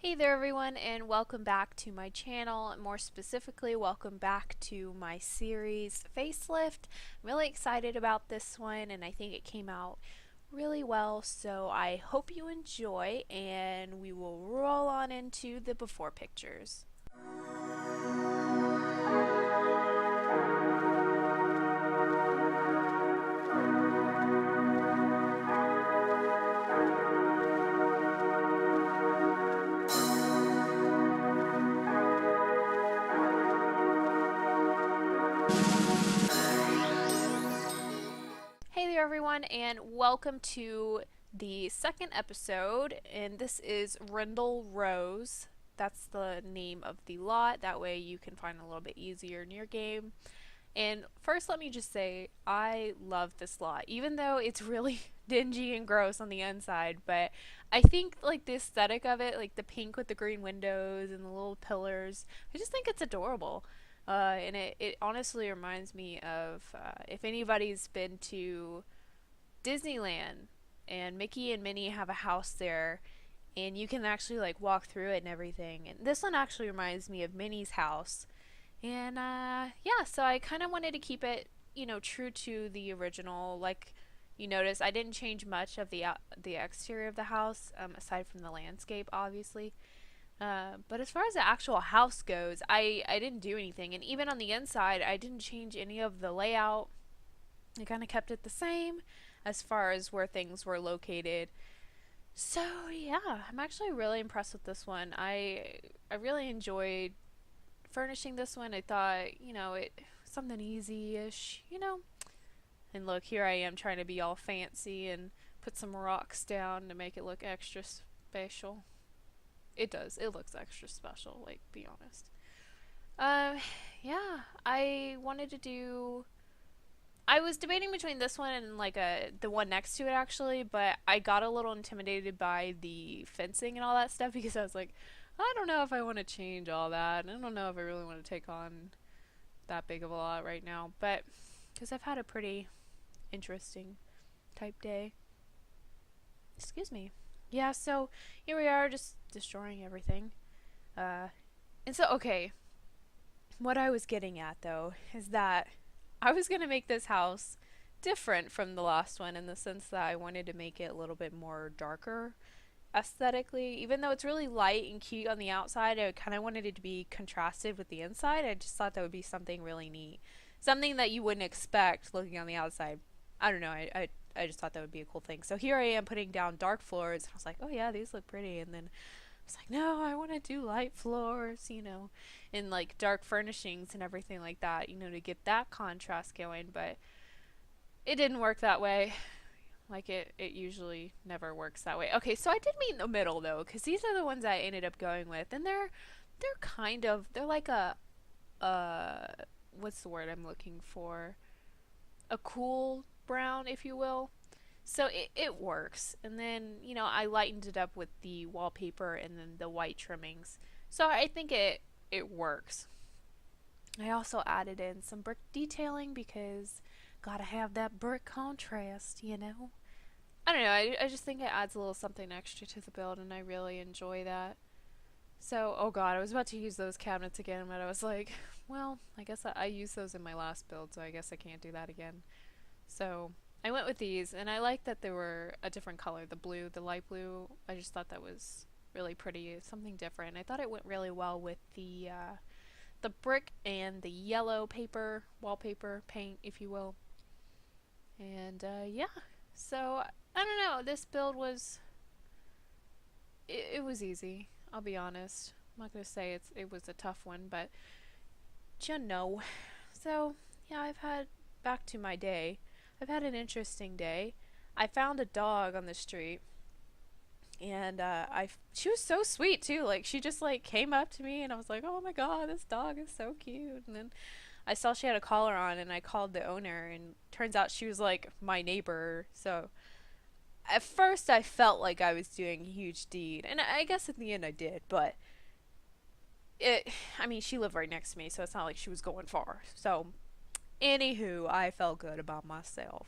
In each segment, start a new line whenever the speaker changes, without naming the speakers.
Hey there everyone, and welcome back to my channel. More specifically, welcome back to my series Facelift. I'm really excited about this one and I think it came out really well, so I hope you enjoy and we will roll on into the before pictures. Hey there everyone, and welcome to the second episode, and this is Rindle Rose. That's the name of the lot, that way you can find a little bit easier in your game. And first let me just say, I love this lot, even though it's really dingy and gross on the inside, but I think like the aesthetic of it, like the pink with the green windows and the little pillars, I just think it's adorable. And it honestly reminds me of if anybody's been to Disneyland and Mickey and Minnie have a house there and you can actually like walk through it and everything. And this one actually reminds me of Minnie's house. And yeah, so I kind of wanted to keep it, true to the original. Like you notice, I didn't change much of the exterior of the house, aside from the landscape, obviously. But as far as the actual house goes, I didn't do anything. And even on the inside, I didn't change any of the layout. I kind of kept it the same as far as where things were located. So yeah, I'm actually really impressed with this one. I really enjoyed furnishing this one. I thought, it something easy-ish. And look, here I am trying to be all fancy and put some rocks down to make it look extra special. It does. It looks extra special, like, be honest. Um, yeah, I was debating between this one and like the one next to it actually, but I got a little intimidated by the fencing and all that stuff because I was like, I don't know if I want to change all that. I don't know if I really want to take on that big of a lot right now, but because I've had a pretty interesting type day. Excuse me. Yeah, so here we are just destroying everything. Uh, and so, okay, what I was getting at though is that I was going to make this house different from the last one in the sense that I wanted to make it a little bit more darker aesthetically. Even though it's really light and cute on the outside, I kind of wanted it to be contrasted with the inside. I just thought that would be something really neat. Something that you wouldn't expect looking on the outside. I don't know, I just thought that would be a cool thing. So here I am putting down dark floors, and I was like, oh yeah, these look pretty. And then I was like, no, I want to do light floors, and like dark furnishings and everything like that, to get that contrast going. But it didn't work that way. Like it usually never works that way. Okay, so I did meet in the middle though, because these are the ones I ended up going with, and they're like a what's the word I'm looking for? A cool brown, if you will. So it works. And then, I lightened it up with the wallpaper and then the white trimmings. So I think it works. I also added in some brick detailing because gotta have that brick contrast. I don't know, I just think it adds a little something extra to the build and I really enjoy that. So, oh god, I was about to use those cabinets again, but I was like, well, I guess I used those in my last build, so I guess I can't do that again. So, I went with these, and I like that they were a different color, the blue, the light blue. I just thought that was really pretty, something different. I thought it went really well with the brick and the yellow paper, wallpaper, paint, if you will. And yeah, so I don't know. This build was it was easy. I'll be honest. I'm not gonna say it was a tough one, but you know. So yeah, I've had back to my day. I've had an interesting day. I found a dog on the street, and she was so sweet too. Like she just like came up to me, and I was like, oh my god, this dog is so cute. And then I saw she had a collar on, and I called the owner, and turns out she was like my neighbor. So at first I felt like I was doing a huge deed, and I guess in the end I did, but I mean, she lived right next to me, so it's not like she was going far. So, anywho, I felt good about myself.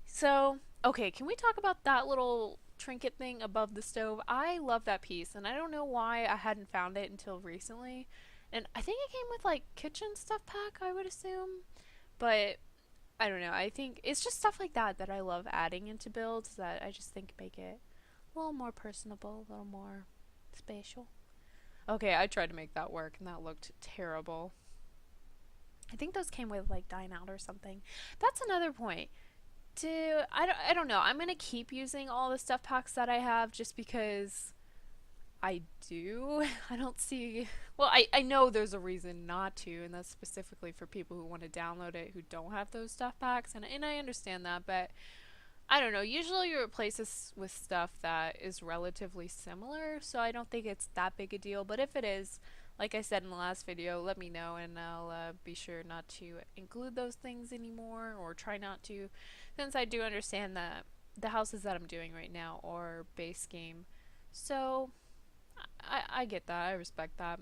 So, okay, can we talk about that little trinket thing above the stove. I love that piece, and I don't know why I hadn't found it until recently. And I think it came with like kitchen stuff pack, I would assume. But I don't know. I think it's just stuff like that that I love adding into builds that I just think make it a little more personable, a little more spatial. Okay, I tried to make that work and that looked terrible. I think those came with like Dine Out or something. That's another point. I don't know. I'm gonna keep using all the stuff packs that I have just because I do. I don't see. Well, I know there's a reason not to, and that's specifically for people who want to download it who don't have those stuff packs, and I understand that, but I don't know. Usually you replace this with stuff that is relatively similar, so I don't think it's that big a deal. But if it is, like I said in the last video, let me know and I'll be sure not to include those things anymore or try not to, since I do understand that the houses that I'm doing right now are base game. So I get that. I respect that.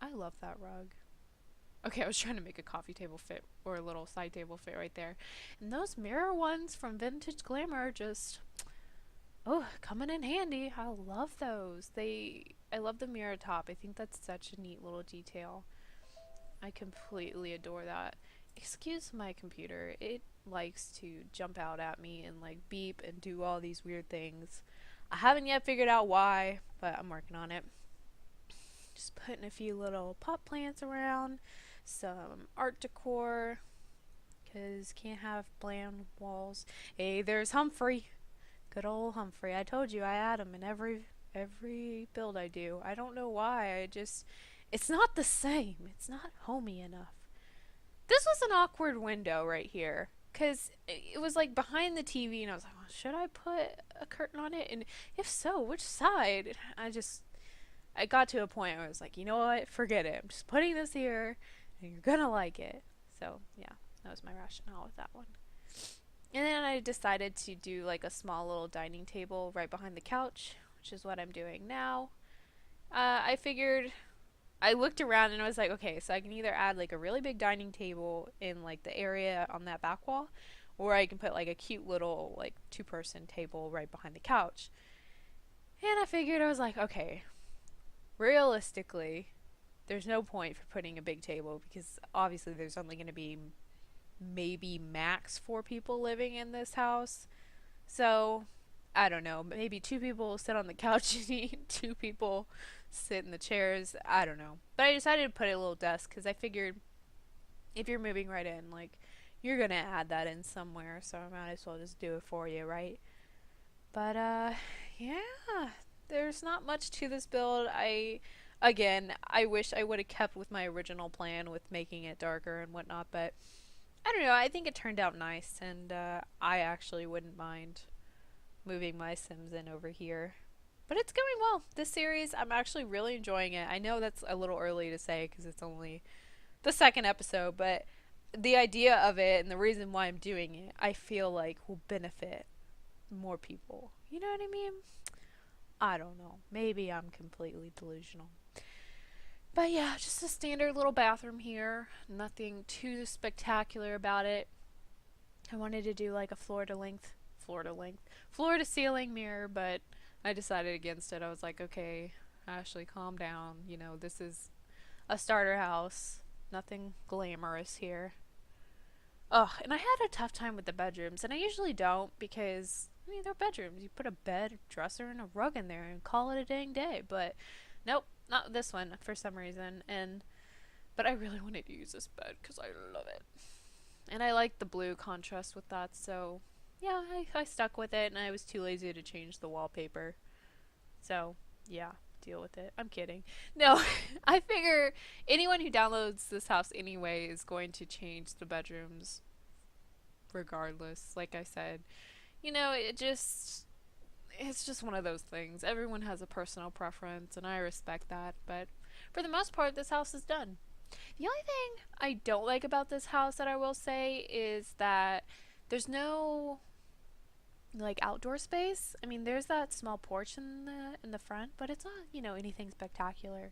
I love that rug. Okay, I was trying to make a coffee table fit or a little side table fit right there. And those mirror ones from Vintage Glamour are just, oh, coming in handy. I love those. I love the mirror top. I think that's such a neat little detail. I completely adore that. Excuse my computer. It likes to jump out at me and like beep and do all these weird things. I haven't yet figured out why, but I'm working on it. Just putting a few little pot plants around, some art decor, because can't have bland walls. Hey, there's Humphrey. Good old Humphrey. I told you I add him in every build I do. I don't know why. It's not the same. It's not homey enough. This was an awkward window right here, because it was like behind the TV, and I was like, well, should I put a curtain on it? And if so, which side? I got to a point where I was like, you know what? Forget it. I'm just putting this here, and you're gonna like it. So, yeah, that was my rationale with that one. And then I decided to do like a small little dining table right behind the couch, which is what I'm doing now. I figured, I looked around and I was like, okay, so I can either add like a really big dining table in like the area on that back wall, or I can put like a cute little like two-person table right behind the couch. And I figured, I was like, okay, realistically, there's no point for putting a big table because obviously there's only going to be maybe max 4 people living in this house. So, I don't know, maybe 2 people sit on the couch and eat, 2 people sit in the chairs. I don't know. But I decided to put a little desk because I figured if you're moving right in, like, you're going to add that in somewhere, so I might as well just do it for you, right? But, yeah, there's not much to this build. Again, I wish I would have kept with my original plan with making it darker and whatnot, but I don't know, I think it turned out nice, and I actually wouldn't mind moving my Sims in over here. But it's going well. This series, I'm actually really enjoying it. I know that's a little early to say because it's only the 2nd episode, but the idea of it and the reason why I'm doing it, I feel like will benefit more people. You know what I mean? I don't know. Maybe I'm completely delusional. But yeah, just a standard little bathroom here. Nothing too spectacular about it. I wanted to do like a floor to ceiling mirror, but I decided against it. I was like, okay, Ashley, calm down. You know, this is a starter house. Nothing glamorous here. Ugh, and I had a tough time with the bedrooms, and I usually don't because, I mean, they're bedrooms. You put a bed, dresser, and a rug in there and call it a dang day. But nope, not this one for some reason. But I really wanted to use this bed because I love it. And I like the blue contrast with that, so yeah, I stuck with it, and I was too lazy to change the wallpaper. So, yeah, deal with it. I'm kidding. No, I figure anyone who downloads this house anyway is going to change the bedrooms regardless. Like I said, you know, it's just one of those things. Everyone has a personal preference, and I respect that, but for the most part, this house is done. The only thing I don't like about this house that I will say is that there's no like outdoor space. I mean, there's that small porch in the front, but it's not, you know, anything spectacular.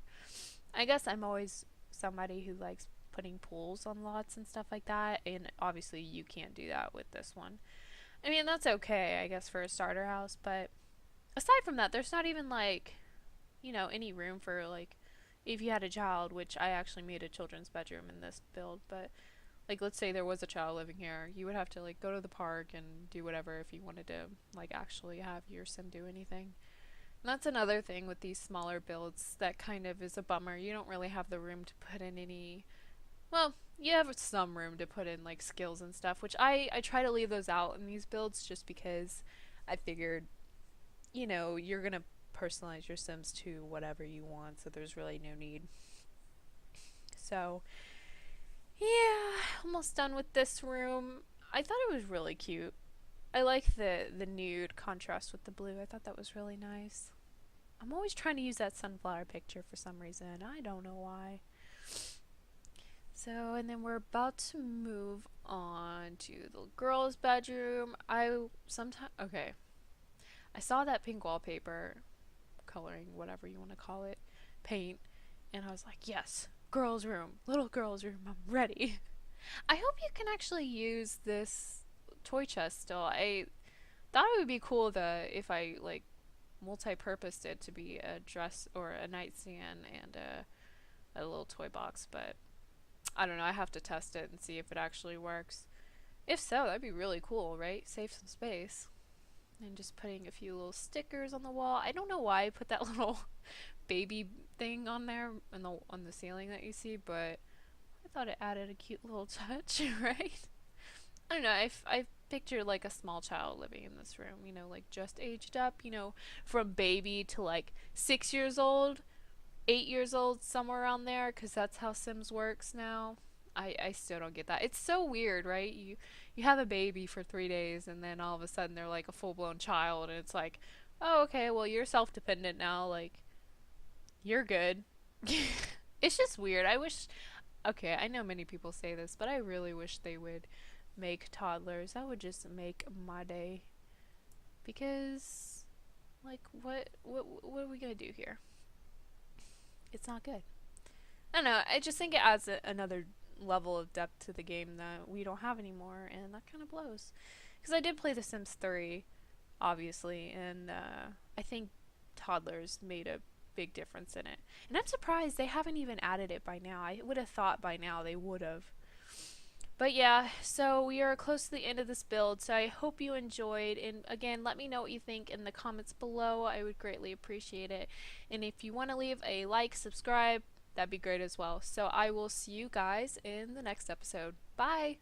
I guess I'm always somebody who likes putting pools on lots and stuff like that, and obviously you can't do that with this one. I mean, that's okay, I guess, for a starter house, but aside from that, there's not even like, any room for like if you had a child, which I actually made a children's bedroom in this build, but like let's say there was a child living here, you would have to like go to the park and do whatever if you wanted to like actually have your sim do anything. And that's another thing with these smaller builds that kind of is a bummer. You don't really have the room to put in any, well, you have some room to put in like skills and stuff, which I try to leave those out in these builds just because I figured, you're going to personalize your sims to whatever you want, so there's really no need. So, yeah, almost done with this room. I thought it was really cute. I like the nude contrast with the blue. I thought that was really nice. I'm always trying to use that sunflower picture for some reason. I don't know why. So, and then we're about to move on to the girls' bedroom. Okay. I saw that pink wallpaper, coloring, whatever you want to call it, paint, and I was like, yes, girls' room, little girls' room, I'm ready. I hope you can actually use this toy chest still. I thought it would be cool if I like multi-purposed it to be a dress or a nightstand and a little toy box, but I don't know. I have to test it and see if it actually works. If so, that'd be really cool, right? Save some space. And just putting a few little stickers on the wall. I don't know why I put that little baby thing on there on the ceiling that you see, but I thought it added a cute little touch, right? I don't know. I pictured like a small child living in this room, like just aged up, from baby to like 6 years old, 8 years old, somewhere around there, because that's how Sims works now. I still don't get that. It's so weird, right? You have a baby for 3 days and then all of a sudden they're like a full blown child and it's like, oh okay, well you're self dependent now, like you're good. It's just weird. I wish, okay, I know many people say this, but I really wish they would make toddlers. That would just make my day. Because like what are we gonna do here? It's not good. I don't know. I just think it adds another level of depth to the game that we don't have anymore, and that kind of blows. Because I did play The Sims 3, obviously, and I think toddlers made a big difference in it. And I'm surprised they haven't even added it by now. I would have thought by now they would have. But yeah, so we are close to the end of this build, so I hope you enjoyed. And again, let me know what you think in the comments below. I would greatly appreciate it. And if you want to leave a like, subscribe, that'd be great as well. So I will see you guys in the next episode. Bye!